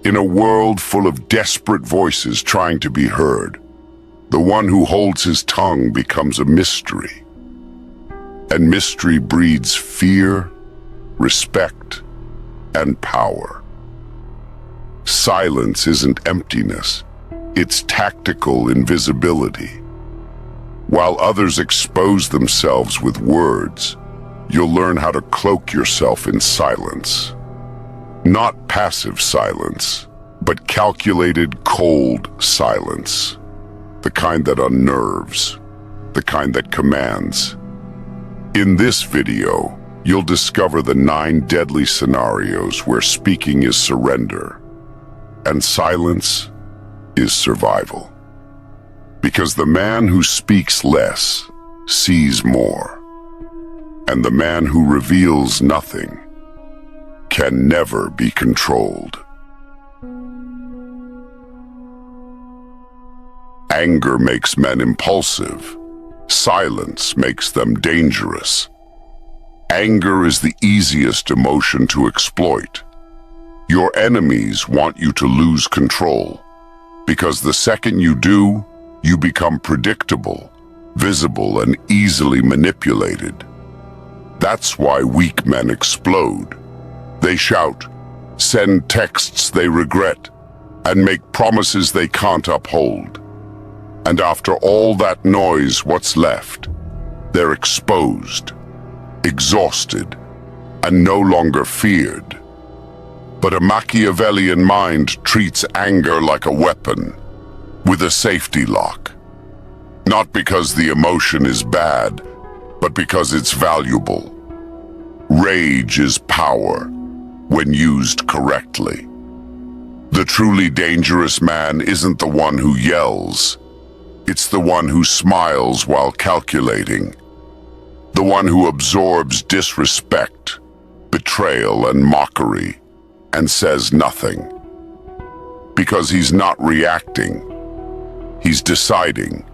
In a world full of desperate voices trying to be heard, the one who holds his tongue becomes a mystery. And mystery breeds fear, respect, and power. Silence isn't emptiness, it's tactical invisibility. While others expose themselves with words, you'll learn how to cloak yourself in silence. Not passive silence, but calculated, cold silence. The kind that unnerves, the kind that commands. In this video, you'll discover the 9 deadly scenarios where speaking is surrender and silence is survival. Because the man who speaks less sees more, and the man who reveals nothing can never be controlled. Anger makes men impulsive. Silence makes them dangerous. Anger is the easiest emotion to exploit. Your enemies want you to lose control, because the second you do, you become predictable, visible, and easily manipulated. That's why weak men explode. They shout, send texts they regret, and make promises they can't uphold. And after all that noise, what's left? They're exposed, exhausted, and no longer feared. But a Machiavellian mind treats anger like a weapon, with a safety lock. Not because the emotion is bad, but because it's valuable. Rage is power, when used correctly. The truly dangerous man isn't the one who yells. It's the one who smiles while calculating. The one who absorbs disrespect, betrayal, and mockery, and says nothing. Because he's not reacting. He's deciding.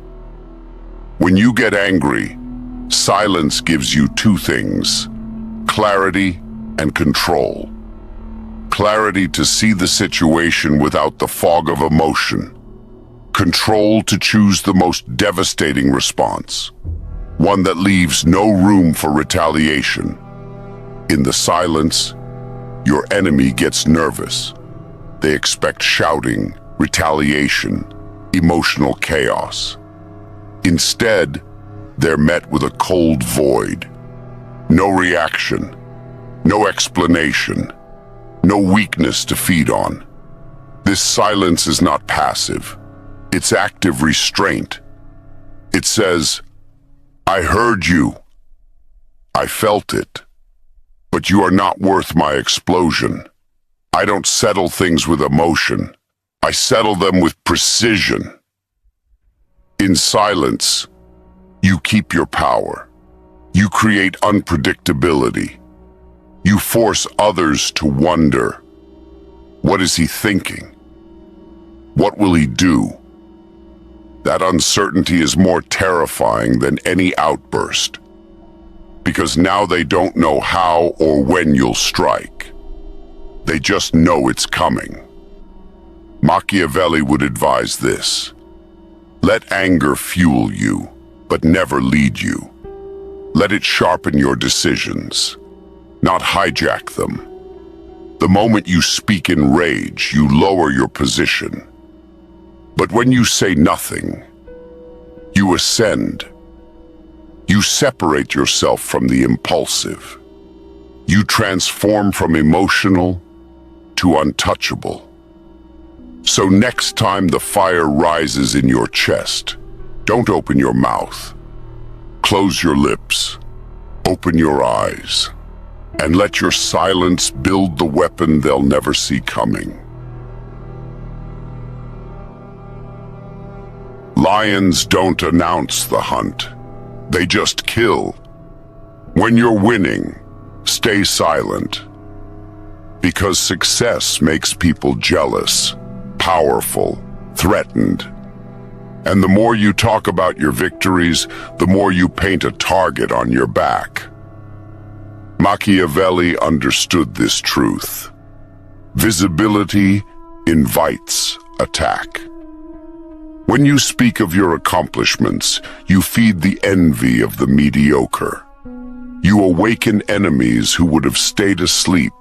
When you get angry, silence gives you 2 things: clarity and control. Clarity to see the situation without the fog of emotion. Control to choose the most devastating response, one that leaves no room for retaliation. In the silence, your enemy gets nervous. They expect shouting, retaliation, emotional chaos. Instead, they're met with a cold void. No reaction, no explanation, no weakness to feed on. This silence is not passive. It's active restraint. It says, I heard you. I felt it. But you are not worth my explosion. I don't settle things with emotion. I settle them with precision. In silence, you keep your power. You create unpredictability. You force others to wonder, what is he thinking? What will he do? That uncertainty is more terrifying than any outburst, because now they don't know how or when you'll strike. They just know it's coming. Machiavelli would advise this: let anger fuel you, but never lead you. Let it sharpen your decisions, not hijack them. The moment you speak in rage, you lower your position. But when you say nothing, you ascend. You separate yourself from the impulsive. You transform from emotional to untouchable. So next time the fire rises in your chest, don't open your mouth. Close your lips, open your eyes, and let your silence build the weapon they'll never see coming. Lions don't announce the hunt. They just kill. When you're winning, stay silent. Because success makes people jealous, powerful, threatened. And the more you talk about your victories, the more you paint a target on your back. Machiavelli understood this truth. Visibility invites attack. When you speak of your accomplishments, you feed the envy of the mediocre. You awaken enemies who would have stayed asleep.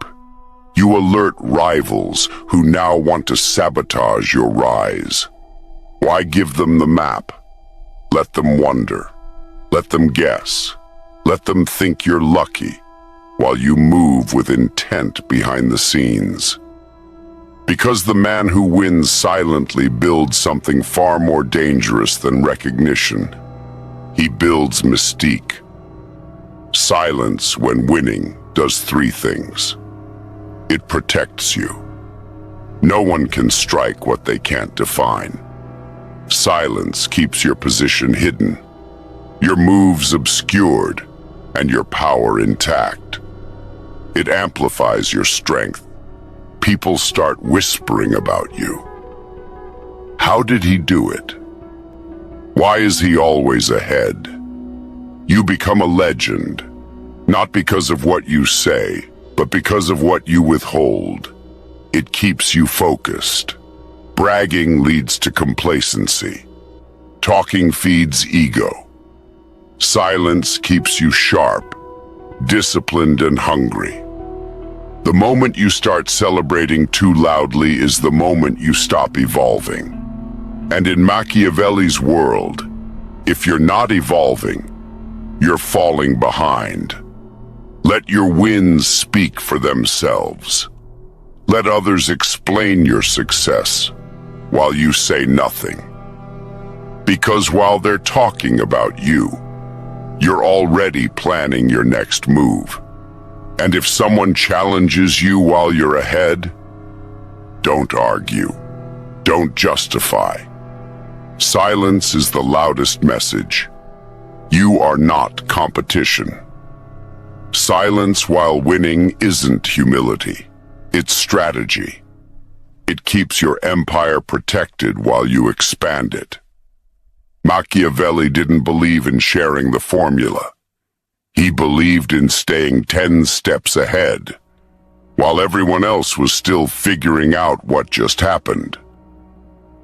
You alert rivals who now want to sabotage your rise. Why give them the map? Let them wonder. Let them guess. Let them think you're lucky, while you move with intent behind the scenes. Because the man who wins silently builds something far more dangerous than recognition. He builds mystique. Silence, when winning, does three things. It protects you. No one can strike what they can't define. Silence keeps your position hidden, your moves obscured, and your power intact. It amplifies your strength. People start whispering about you. How did he do it? Why is he always ahead? You become a legend, not because of what you say, but because of what you withhold. It keeps you focused. Bragging leads to complacency. Talking feeds ego. Silence keeps you sharp, disciplined, and hungry. The moment you start celebrating too loudly is the moment you stop evolving. And in Machiavelli's world, if you're not evolving, you're falling behind. Let your wins speak for themselves. Let others explain your success while you say nothing. Because while they're talking about you, you're already planning your next move. And if someone challenges you while you're ahead, don't argue. Don't justify. Silence is the loudest message. You are not competition. Silence while winning isn't humility. It's strategy. It keeps your empire protected while you expand it. Machiavelli didn't believe in sharing the formula. He believed in staying 10 steps ahead, while everyone else was still figuring out what just happened.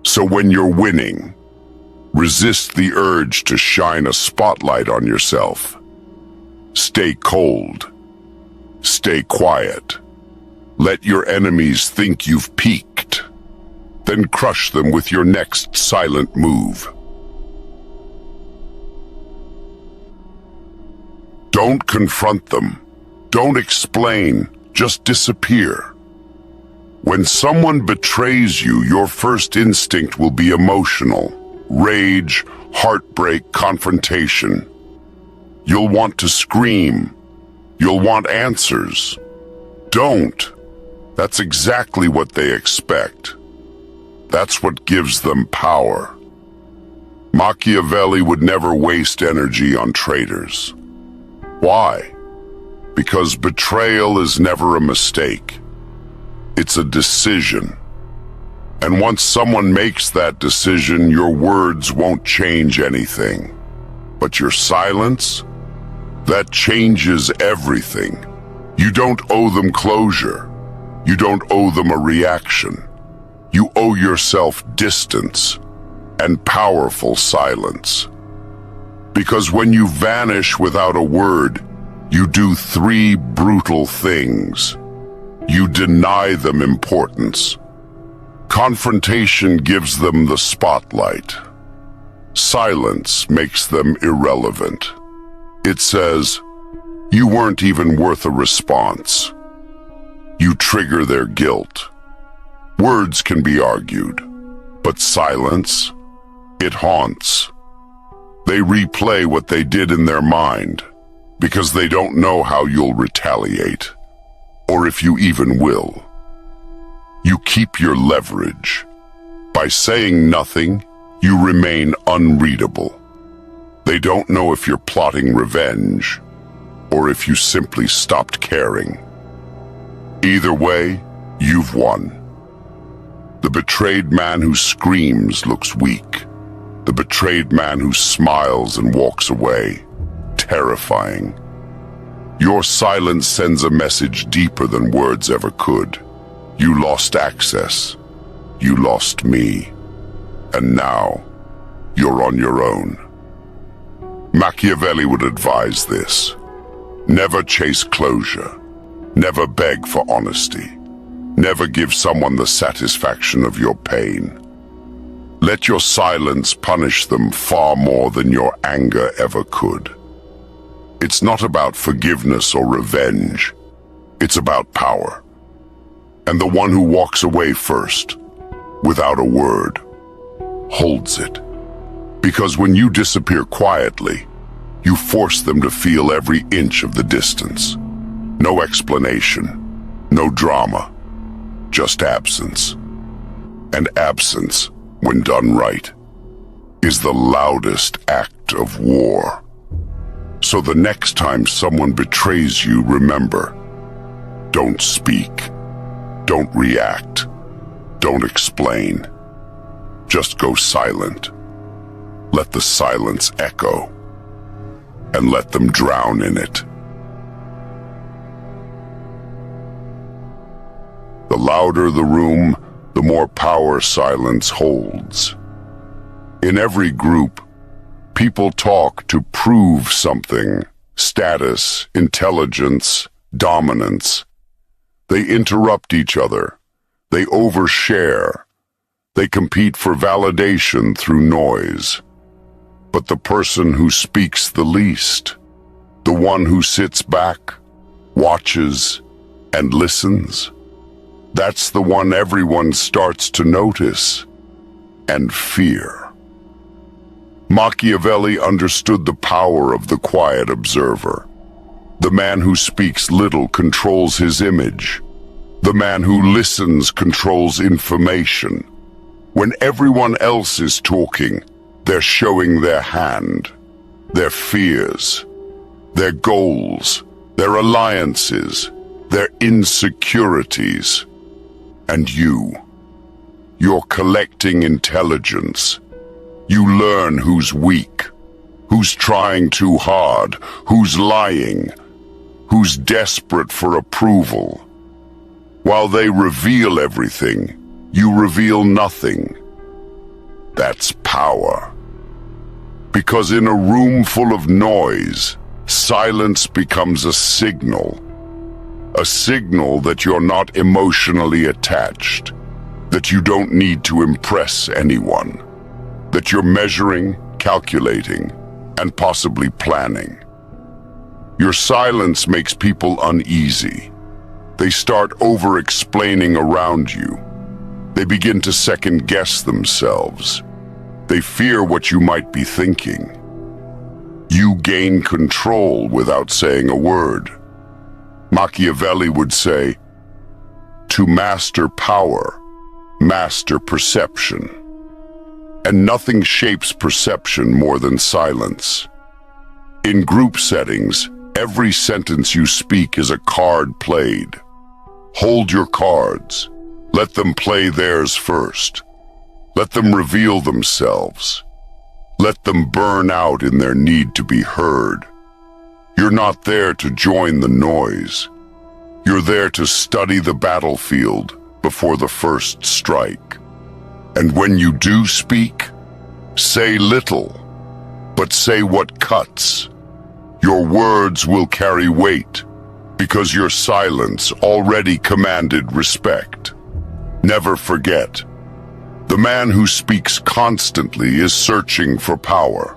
So when you're winning, resist the urge to shine a spotlight on yourself. Stay cold. Stay quiet. Let your enemies think you've peaked. Then crush them with your next silent move. Don't confront them. Don't explain. Just disappear. When someone betrays you, your first instinct will be emotional. Rage, heartbreak, confrontation. You'll want to scream. You'll want answers. Don't. That's exactly what they expect. That's what gives them power. Machiavelli would never waste energy on traitors. Why? Because betrayal is never a mistake. It's a decision. And once someone makes that decision, your words won't change anything. But your silence, that changes everything. You don't owe them closure. You don't owe them a reaction. You owe yourself distance and powerful silence. Because when you vanish without a word, you do three brutal things. You deny them importance. Confrontation gives them the spotlight. Silence makes them irrelevant. It says, you weren't even worth a response. You trigger their guilt. Words can be argued, but silence, it haunts. They replay what they did in their mind because they don't know how you'll retaliate, or if you even will. You keep your leverage. By saying nothing, you remain unreadable. They don't know if you're plotting revenge, or if you simply stopped caring. Either way, you've won. The betrayed man who screams looks weak. The betrayed man who smiles and walks away, terrifying. Your silence sends a message deeper than words ever could. You lost access. You lost me, and now you're on your own. Machiavelli would advise this. Never chase closure. Never beg for honesty. Never give someone the satisfaction of your pain. Let your silence punish them far more than your anger ever could. It's not about forgiveness or revenge. It's about power. And the one who walks away first, without a word, holds it. Because when you disappear quietly, you force them to feel every inch of the distance. No explanation, no drama, just absence. And absence, when done right, is the loudest act of war. So the next time someone betrays you, remember, don't speak, don't react, don't explain. Just go silent. Let the silence echo, and let them drown in it. The louder the room, the more power silence holds. In every group, people talk to prove something: status, intelligence, dominance. They interrupt each other. They overshare. They compete for validation through noise. But the person who speaks the least, the one who sits back, watches, and listens, that's the one everyone starts to notice and fear. Machiavelli understood the power of the quiet observer. The man who speaks little controls his image. The man who listens controls information. When everyone else is talking, they're showing their hand, their fears, their goals, their alliances, their insecurities. And you're collecting intelligence. You learn who's weak, who's trying too hard, who's lying, who's desperate for approval. While they reveal everything, you reveal nothing. That's power. Because in a room full of noise, silence becomes a signal. A signal that you're not emotionally attached, that you don't need to impress anyone, that you're measuring, calculating, and possibly planning. Your silence makes people uneasy. They start over-explaining around you. They begin to second-guess themselves. They fear what you might be thinking. You gain control without saying a word. Machiavelli would say, to master power, master perception. And nothing shapes perception more than silence. In group settings, every sentence you speak is a card played. Hold your cards. Let them play theirs first. Let them reveal themselves. Let them burn out in their need to be heard. You're not there to join the noise. You're there to study the battlefield before the first strike. And when you do speak, say little, but say what cuts. Your words will carry weight because your silence already commanded respect. Never forget, the man who speaks constantly is searching for power.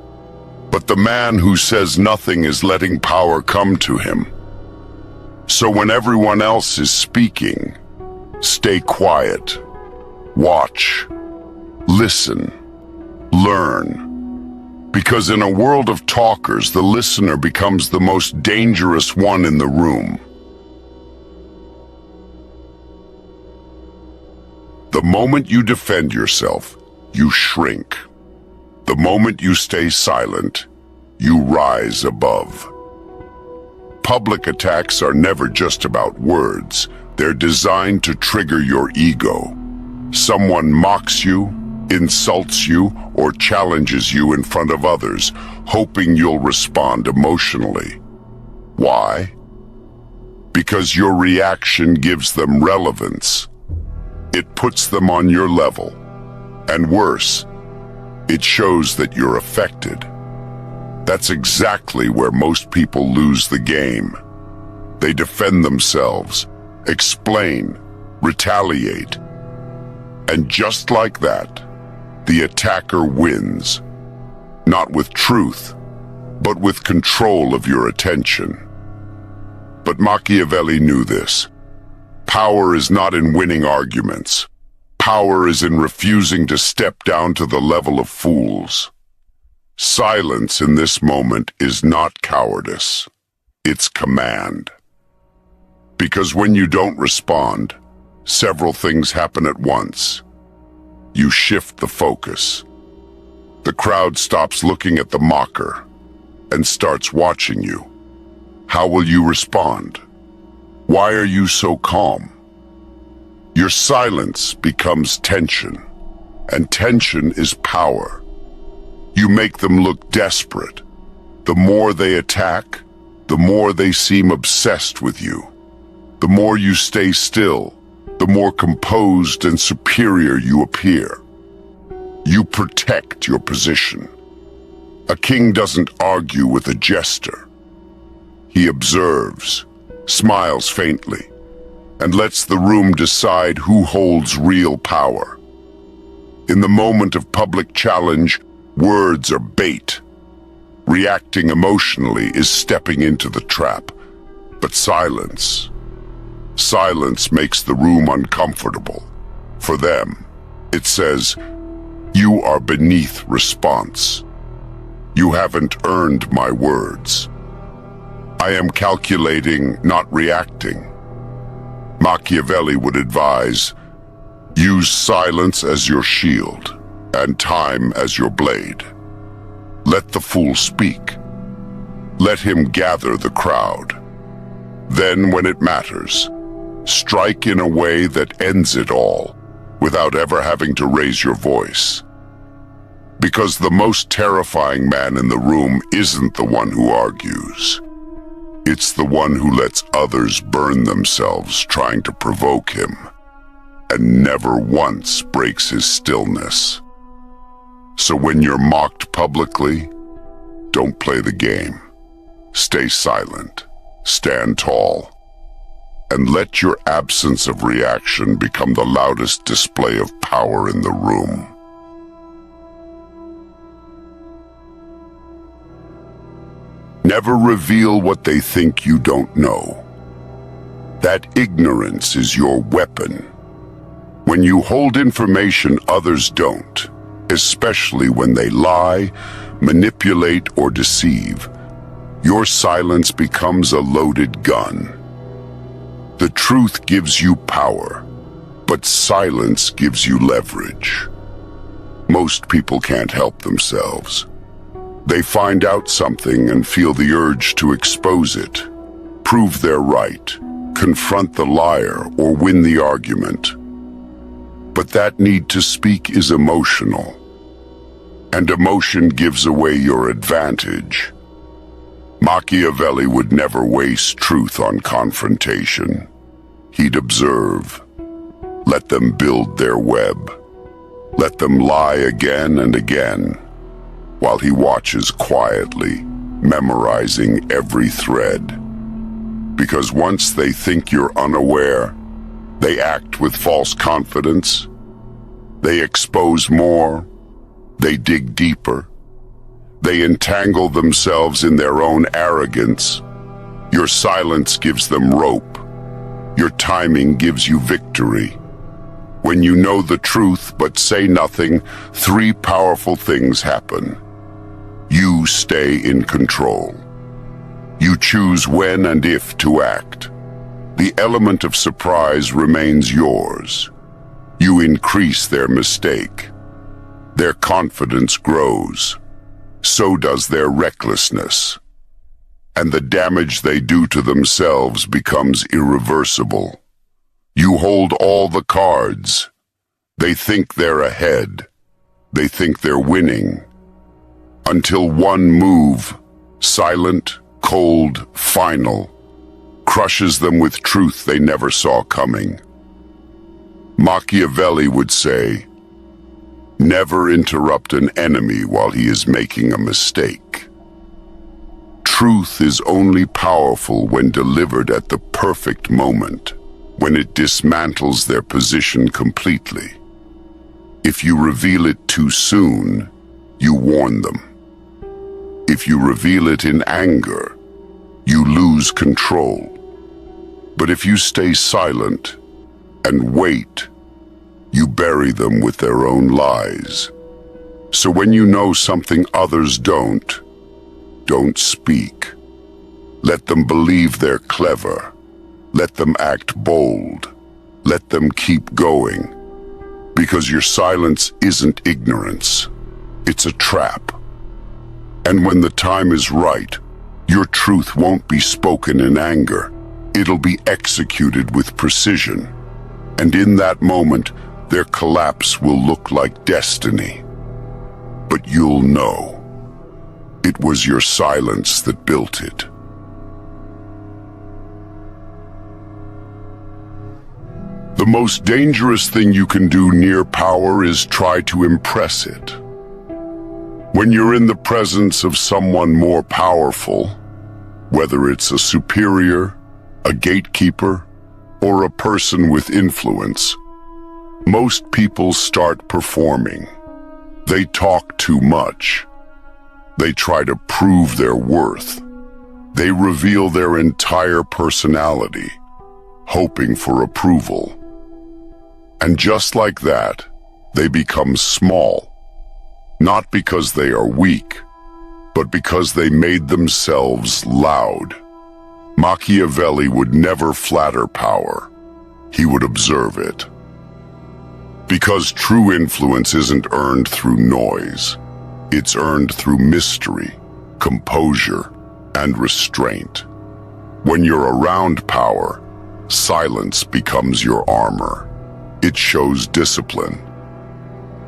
But the man who says nothing is letting power come to him. So when everyone else is speaking, stay quiet, watch, listen, learn. Because in a world of talkers, the listener becomes the most dangerous one in the room. The moment you defend yourself, you shrink. The moment you stay silent, you rise above. Public attacks are never just about words. They're designed to trigger your ego. Someone mocks you, insults you, or challenges you in front of others, hoping you'll respond emotionally. Why? Because your reaction gives them relevance. It puts them on your level. And worse, it shows that you're affected. That's exactly where most people lose the game. They defend themselves, explain, retaliate. And just like that, the attacker wins. Not with truth, but with control of your attention. But Machiavelli knew this. Power is not in winning arguments. Power is in refusing to step down to the level of fools. Silence in this moment is not cowardice. It's command. Because when you don't respond, several things happen at once. You shift the focus. The crowd stops looking at the mocker and starts watching you. How will you respond? Why are you so calm? Your silence becomes tension, and tension is power. You make them look desperate. The more they attack, the more they seem obsessed with you. The more you stay still, the more composed and superior you appear. You protect your position. A king doesn't argue with a jester. He observes, smiles faintly, and lets the room decide who holds real power. In the moment of public challenge, words are bait. Reacting emotionally is stepping into the trap. But silence makes the room uncomfortable. For them, it says, "You are beneath response. You haven't earned my words. I am calculating, not reacting." Machiavelli would advise, use silence as your shield and time as your blade. Let the fool speak. Let him gather the crowd. Then, when it matters, strike in a way that ends it all without ever having to raise your voice. Because the most terrifying man in the room isn't the one who argues. It's the one who lets others burn themselves trying to provoke him, and never once breaks his stillness. So when you're mocked publicly, don't play the game. Stay silent, stand tall, and let your absence of reaction become the loudest display of power in the room. Never reveal what they think you don't know. That ignorance is your weapon. When you hold information others don't, especially when they lie, manipulate, or deceive, your silence becomes a loaded gun. The truth gives you power, but silence gives you leverage. Most people can't help themselves. They find out something and feel the urge to expose it, prove they're right, confront the liar, or win the argument. But that need to speak is emotional, and emotion gives away your advantage. Machiavelli would never waste truth on confrontation. He'd observe. Let them build their web. Let them lie again and again, while he watches quietly, memorizing every thread. Because once they think you're unaware, they act with false confidence. They expose more. They dig deeper. They entangle themselves in their own arrogance. Your silence gives them rope. Your timing gives you victory. When you know the truth but say nothing, three powerful things happen. You stay in control. You choose when and if to act. The element of surprise remains yours. You increase their mistake. Their confidence grows. So does their recklessness. And the damage they do to themselves becomes irreversible. You hold all the cards. They think they're ahead. They think they're winning. Until one move, silent, cold, final, crushes them with truth they never saw coming. Machiavelli would say, "Never interrupt an enemy while he is making a mistake." Truth is only powerful when delivered at the perfect moment, when it dismantles their position completely. If you reveal it too soon, you warn them. If you reveal it in anger, you lose control. But if you stay silent and wait, you bury them with their own lies. So when you know something others don't speak. Let them believe they're clever. Let them act bold. Let them keep going. Because your silence isn't ignorance. It's a trap. And when the time is right, your truth won't be spoken in anger. It'll be executed with precision. And in that moment, their collapse will look like destiny. But you'll know. It was your silence that built it. The most dangerous thing you can do near power is try to impress it. When you're in the presence of someone more powerful, whether it's a superior, a gatekeeper, or a person with influence, most people start performing. They talk too much. They try to prove their worth. They reveal their entire personality, hoping for approval. And just like that, they become small, not because they are weak, but because they made themselves loud. Machiavelli would never flatter power. He would observe it. Because true influence isn't earned through noise. It's earned through mystery, composure, and restraint. When you're around power, silence becomes your armor. It shows discipline.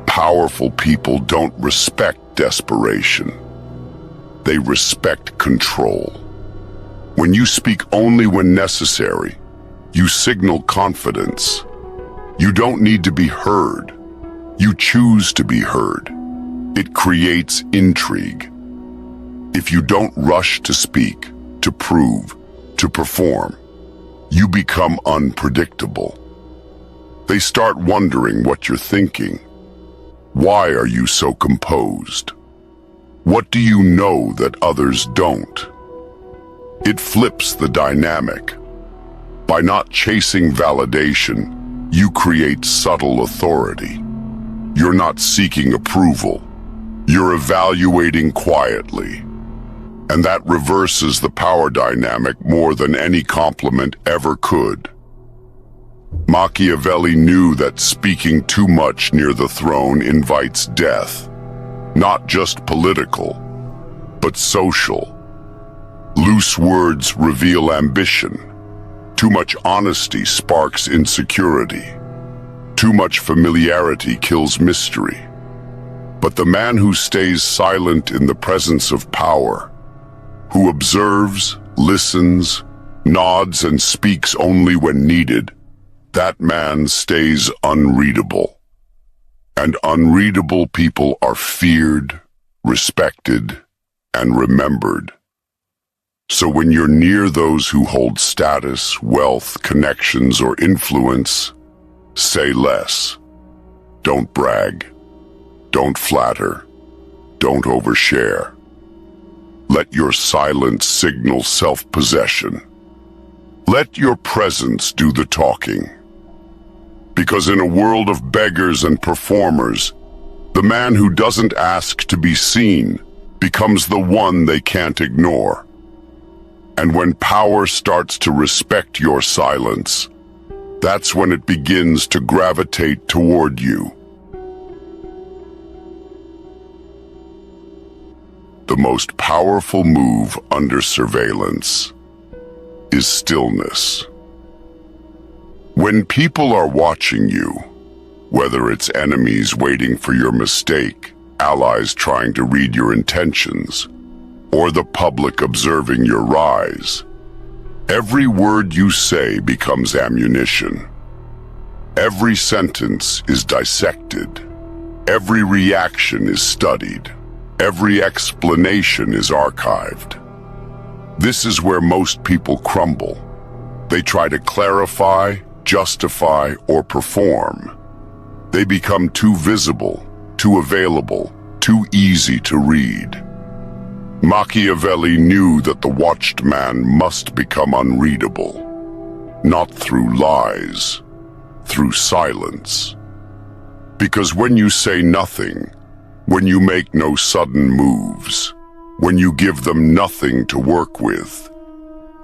Powerful people don't respect desperation. They respect control. When you speak only when necessary, you signal confidence. You don't need to be heard. You choose to be heard. It creates intrigue. If you don't rush to speak, to prove, to perform, you become unpredictable. They start wondering what you're thinking. Why are you so composed? What do you know that others don't? It flips the dynamic. By not chasing validation, you create subtle authority. You're not seeking approval. You're evaluating quietly. And that reverses the power dynamic more than any compliment ever could. Machiavelli knew that speaking too much near the throne invites death. Not just political, but social. Loose words reveal ambition. Too much honesty sparks insecurity. Too much familiarity kills mystery. But the man who stays silent in the presence of power, who observes, listens, nods, and speaks only when needed, that man stays unreadable. And unreadable people are feared, respected, and remembered. So when you're near those who hold status, wealth, connections, or influence, say less. Don't brag. Don't flatter. Don't overshare. Let your silence signal self-possession. Let your presence do the talking. Because in a world of beggars and performers, the man who doesn't ask to be seen becomes the one they can't ignore. And when power starts to respect your silence, that's when it begins to gravitate toward you. The most powerful move under surveillance is stillness. When people are watching you, whether it's enemies waiting for your mistake, allies trying to read your intentions, or the public observing your rise, every word you say becomes ammunition. Every sentence is dissected. Every reaction is studied. Every explanation is archived. This is where most people crumble. They try to clarify, justify, or perform. They become too visible, too available, too easy to read. Machiavelli knew that the watched man must become unreadable, not through lies, through silence. Because when you say nothing, when you make no sudden moves, when you give them nothing to work with,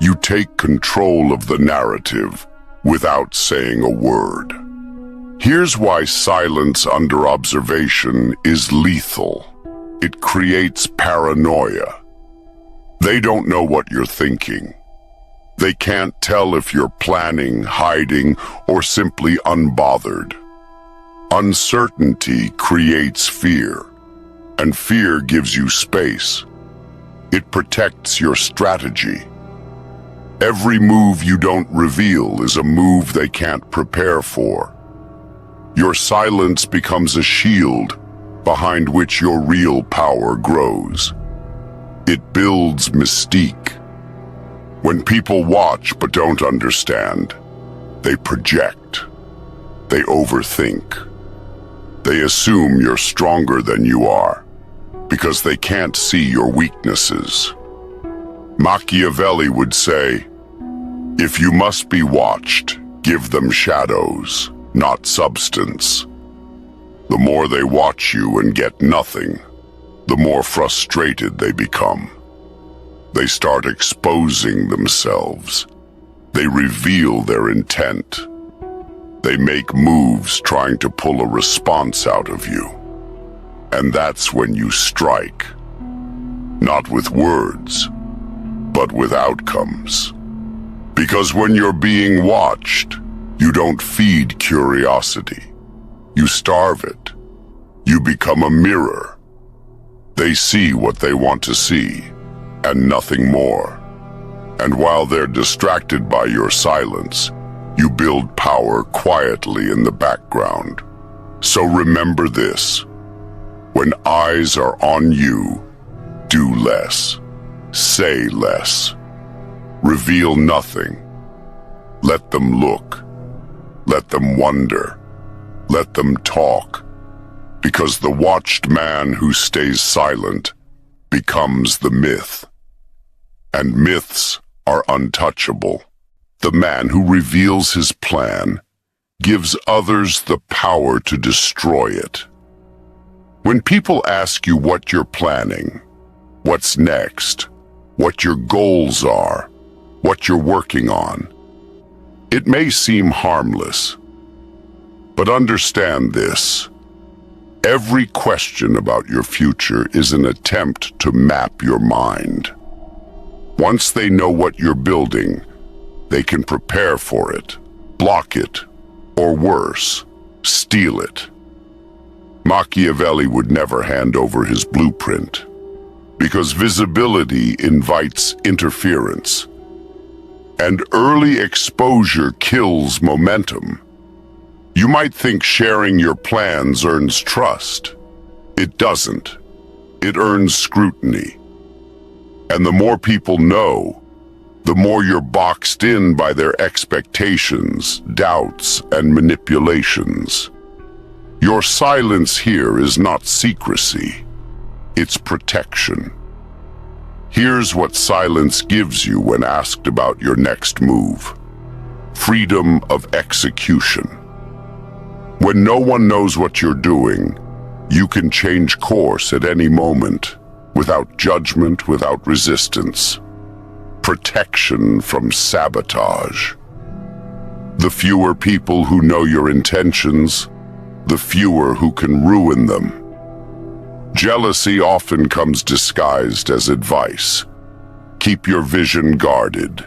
you take control of the narrative without saying a word. Here's why silence under observation is lethal. It creates paranoia. They don't know what you're thinking. They can't tell if you're planning, hiding, or simply unbothered. Uncertainty creates fear, and fear gives you space. It protects your strategy. Every move you don't reveal is a move they can't prepare for. Your silence becomes a shield behind which your real power grows. It builds mystique. When people watch but don't understand, they project. They overthink. They assume you're stronger than you are because they can't see your weaknesses. Machiavelli would say, "If you must be watched, give them shadows, not substance." The more they watch you and get nothing, the more frustrated they become. They start exposing themselves. They reveal their intent. They make moves trying to pull a response out of you. And that's when you strike. Not with words, but with outcomes. Because when you're being watched, you don't feed curiosity. You starve it. You become a mirror. They see what they want to see, and nothing more. And while they're distracted by your silence, you build power quietly in the background. So remember this: when eyes are on you, do less, say less, reveal nothing. Let them look, let them wonder, let them talk, because the watched man who stays silent becomes the myth. And myths are untouchable. The man who reveals his plan gives others the power to destroy it. When people ask you what you're planning, what's next, what your goals are, what you're working on, it may seem harmless. But understand this: every question about your future is an attempt to map your mind. Once they know what you're building, they can prepare for it, block it, or worse, steal it. Machiavelli would never hand over his blueprint, because visibility invites interference, and early exposure kills momentum. You might think sharing your plans earns trust. It doesn't. It earns scrutiny. And the more people know, the more you're boxed in by their expectations, doubts, and manipulations. Your silence here is not secrecy. It's protection. Here's what silence gives you when asked about your next move: freedom of execution. When no one knows what you're doing, you can change course at any moment, without judgment, without resistance. Protection from sabotage. The fewer people who know your intentions, the fewer who can ruin them. Jealousy often comes disguised as advice. Keep your vision guarded.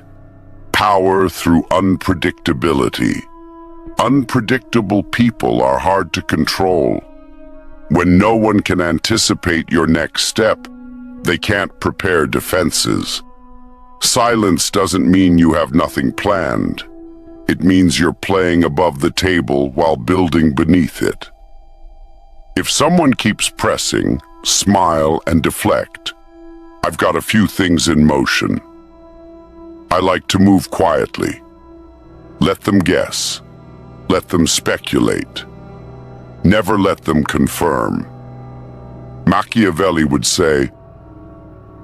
Power through unpredictability. Unpredictable people are hard to control. When no one can anticipate your next step, they can't prepare defenses. Silence doesn't mean you have nothing planned. It means you're playing above the table while building beneath it. If someone keeps pressing, smile and deflect. I've got a few things in motion. I like to move quietly. Let them guess. Let them speculate. Never let them confirm. Machiavelli would say,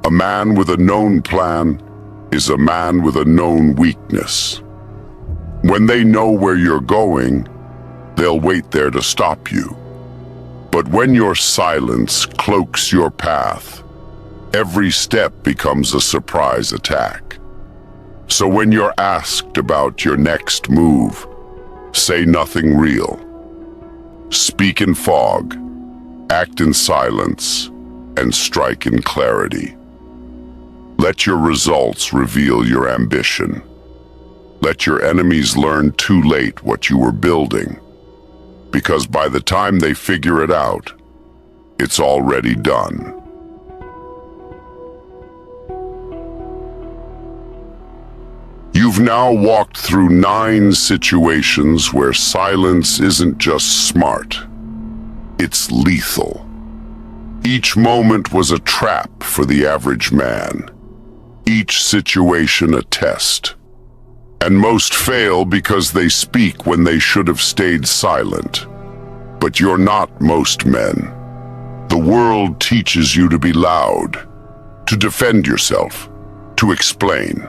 "A man with a known plan is a man with a known weakness." When they know where you're going, they'll wait there to stop you. But when your silence cloaks your path, every step becomes a surprise attack. So when you're asked about your next move, say nothing real. Speak in fog, act in silence, and strike in clarity. Let your results reveal your ambition. Let your enemies learn too late what you were building, because by the time they figure it out, it's already done. You've now walked through 9 situations where silence isn't just smart, it's lethal. Each moment was a trap for the average man. Each situation a test. And most fail because they speak when they should have stayed silent. But you're not most men. The world teaches you to be loud, to defend yourself, to explain.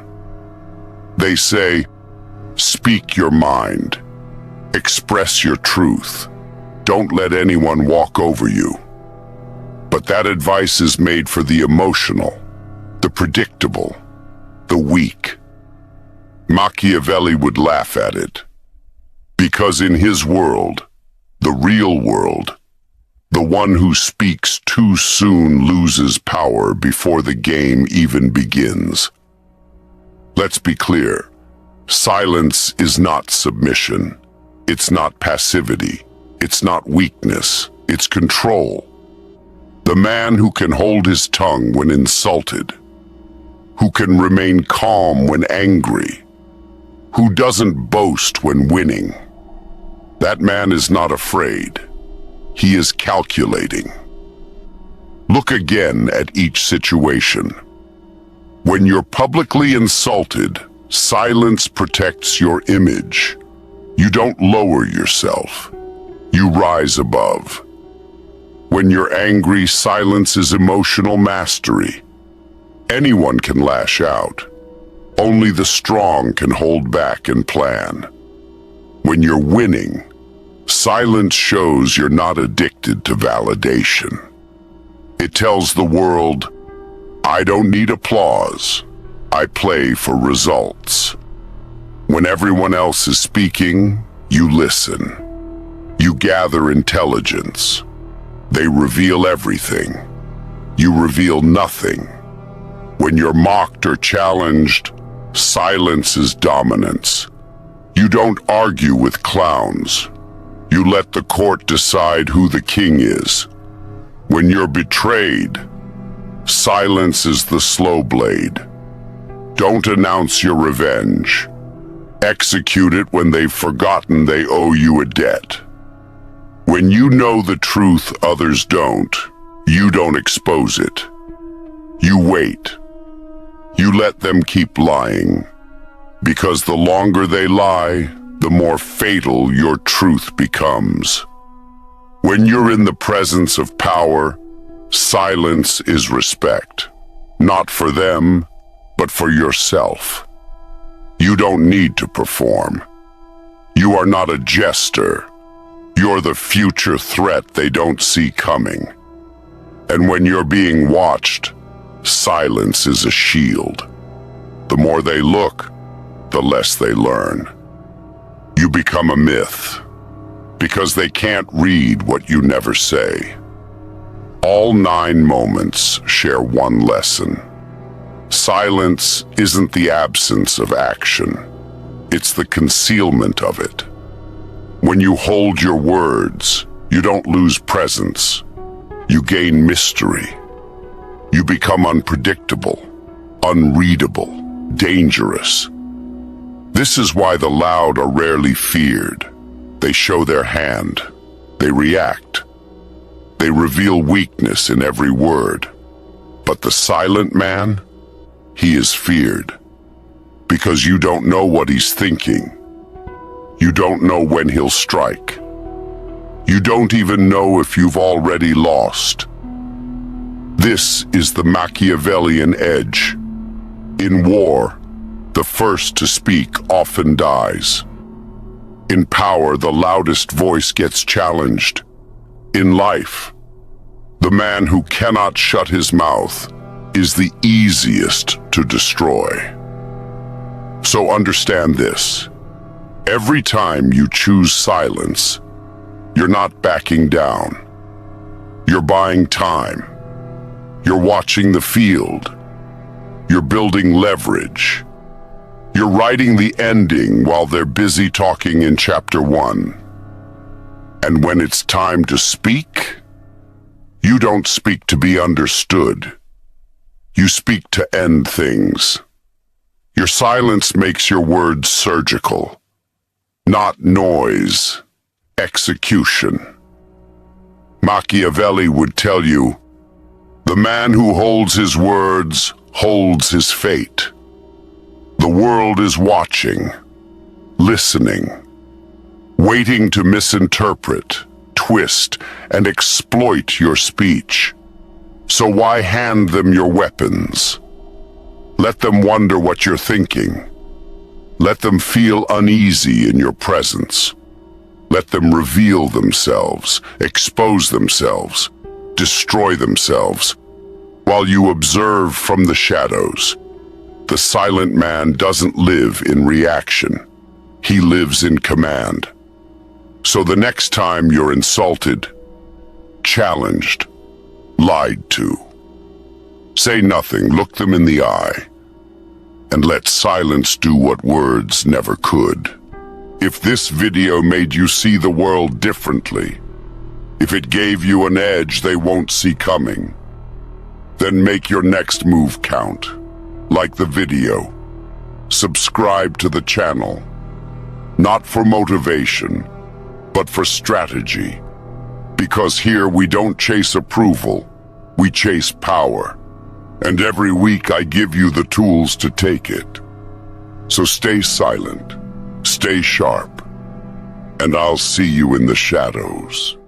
They say, speak your mind, express your truth, don't let anyone walk over you. But that advice is made for the emotional, the predictable, the weak. Machiavelli would laugh at it, because in his world, the real world, the one who speaks too soon loses power before the game even begins. Let's be clear, silence is not submission, it's not passivity, it's not weakness, it's control. The man who can hold his tongue when insulted, who can remain calm when angry, who doesn't boast when winning. That man is not afraid. He is calculating. Look again at each situation. When you're publicly insulted, silence protects your image. You don't lower yourself. You rise above. When you're angry, silence is emotional mastery. Anyone can lash out. Only the strong can hold back and plan. When you're winning, silence shows you're not addicted to validation. It tells the world, I don't need applause. I play for results. When everyone else is speaking, you listen. You gather intelligence. They reveal everything. You reveal nothing. When you're mocked or challenged, silence is dominance. You don't argue with clowns. You let the court decide who the king is. When you're betrayed, silence is the slow blade. Don't announce your revenge. Execute it when they've forgotten they owe you a debt. When you know the truth others don't, you don't expose it. You wait. You let them keep lying, because the longer they lie, the more fatal your truth becomes. When you're in the presence of power, silence is respect, not for them, but for yourself. You don't need to perform. You are not a jester. You're the future threat they don't see coming. And when you're being watched, silence is a shield. The more they look, the less they learn. You become a myth, because they can't read what you never say. All 9 moments share one lesson. Silence isn't the absence of action. It's the concealment of it. When you hold your words, you don't lose presence. You gain mystery. You become unpredictable, unreadable, dangerous. This is why the loud are rarely feared. They show their hand. They react. They reveal weakness in every word. But the silent man, he is feared. Because you don't know what he's thinking. You don't know when he'll strike. You don't even know if you've already lost. This is the Machiavellian edge. In war, the first to speak often dies. In power, the loudest voice gets challenged. In life, the man who cannot shut his mouth is the easiest to destroy. So understand this. Every time you choose silence, you're not backing down. You're buying time. You're watching the field. You're building leverage. You're writing the ending while they're busy talking in chapter 1. And when it's time to speak, you don't speak to be understood. You speak to end things. Your silence makes your words surgical. Not noise, execution. Machiavelli would tell you, the man who holds his words holds his fate. The world is watching, listening, waiting to misinterpret, twist, and exploit your speech. So why hand them your weapons? Let them wonder what you're thinking. Let them feel uneasy in your presence. Let them reveal themselves, expose themselves, destroy themselves, while you observe from the shadows. The silent man doesn't live in reaction. He lives in command. So the next time you're insulted, challenged, lied to, say nothing, look them in the eye, and let silence do what words never could. If this video made you see the world differently, if it gave you an edge they won't see coming, then make your next move count. Like the video, subscribe to the channel, not for motivation, but for strategy. Because here we don't chase approval, we chase power. And every week I give you the tools to take it. So stay silent, stay sharp, and I'll see you in the shadows.